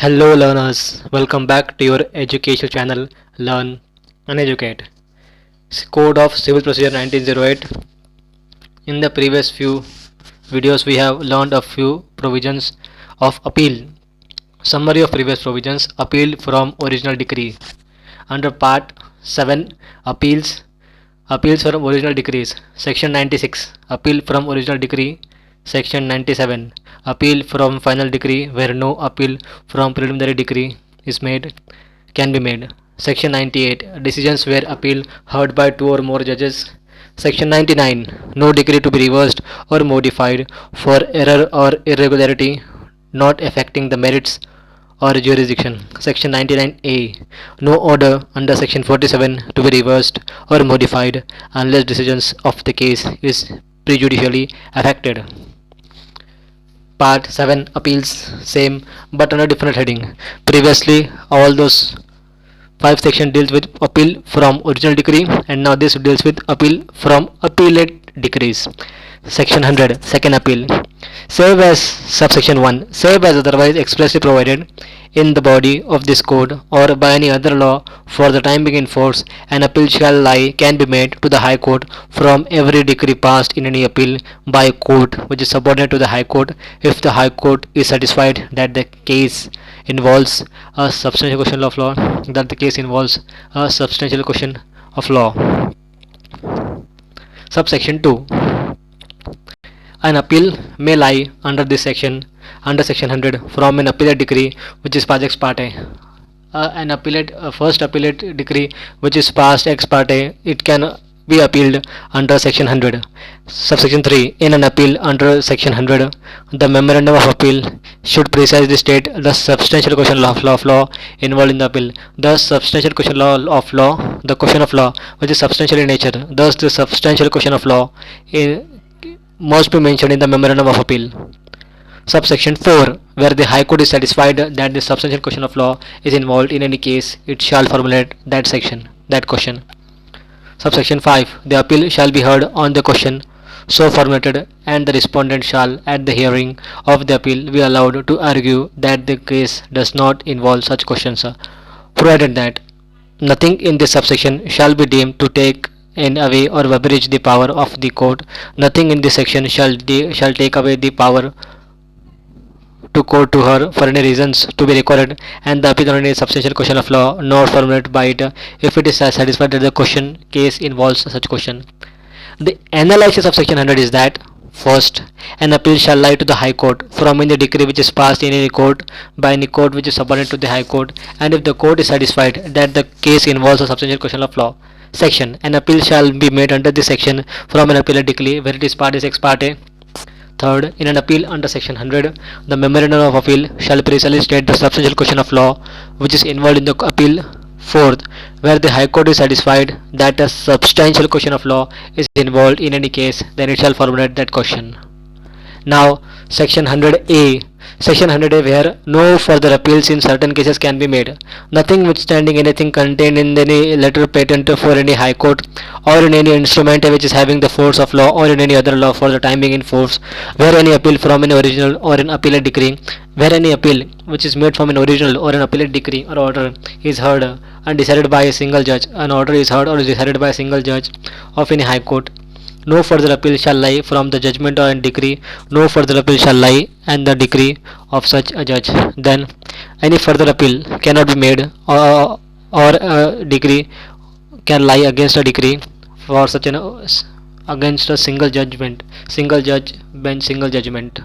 Hello learners, welcome back to your educational channel Learn and Educate. Code of Civil Procedure 1908. In the previous few videos we have learned a few provisions of appeal. Summary of previous provisions: appeal from original decree. Under part 7, appeals from original decrees. Section 96, appeal from original decree. Section 97, appeal from final decree where no appeal from preliminary decree is made can be made. Section 98, decisions where appeal heard by two or more judges. Section 99, no decree to be reversed or modified for error or irregularity not affecting the merits or jurisdiction. Section 99A, no order under Section 47 to be reversed or modified unless decisions of the case is prejudicially affected. Part 7, appeals, same but under different heading. Previously all those 5 section deals with appeal from original decree, and now this deals with appeal from appellate decrees. Section 100, second appeal. Save as subsection 1, save as otherwise expressly provided in the body of this code or by any other law for the time being in force, an appeal can be made to the High Court from every decree passed in any appeal by a court which is subordinate to the High Court if the High Court is satisfied that the case involves a substantial question of law, Subsection 2. An appeal may lie under section 100 from an appellate decree which is passed ex parte. First appellate decree which is passed ex parte, it can be appealed under section 100. Subsection 3. In an appeal under section 100, the memorandum of appeal should precisely state the substantial question of law involved in the appeal. The substantial question of law, the question of law which is substantial in nature, thus the substantial question of law must be mentioned in the memorandum of appeal. Subsection 4. Where the High Court is satisfied that the substantial question of law is involved in any case, it shall formulate that question. Subsection 5. The appeal shall be heard on the question so formulated, and the respondent shall, at the hearing of the appeal, be allowed to argue that the case does not involve such questions, provided that nothing in this subsection shall be deemed to take in away or abridge the power of the court. Nothing in this section shall take away the power to court to her for any reasons to be recorded, and the appeal on any substantial question of law nor formulated by it if it is satisfied that the case involves such question. The analysis of section 100 is that: first, an appeal shall lie to the High Court from any decree which is passed in any court by any court which is subordinate to the High Court, and if the court is satisfied that the case involves a substantial question of law. Section. An appeal shall be made under this section from an appellate decree where it is passed ex parte. Third, in an appeal under section 100, the memorandum of appeal shall precisely state the substantial question of law which is involved in the appeal. Fourth, where the High Court is satisfied that a substantial question of law is involved in any case, then it shall formulate that question. Now, section 100A. Section 100A, where no further appeals in certain cases can be made. Nothing withstanding anything contained in any letter patent for any High Court or in any instrument which is having the force of law or in any other law for the time being in force, where any appeal from an original or an appellate decree, where any appeal which is made from an original or an appellate decree or order is heard and decided by a single judge, an order is heard or is decided by a single judge of any High Court, no further appeal shall lie from the judgment or decree, no further appeal shall lie and the decree of such a judge. Then any further appeal cannot be made, or a decree can lie against a decree for such against a single judge bench, single judgment.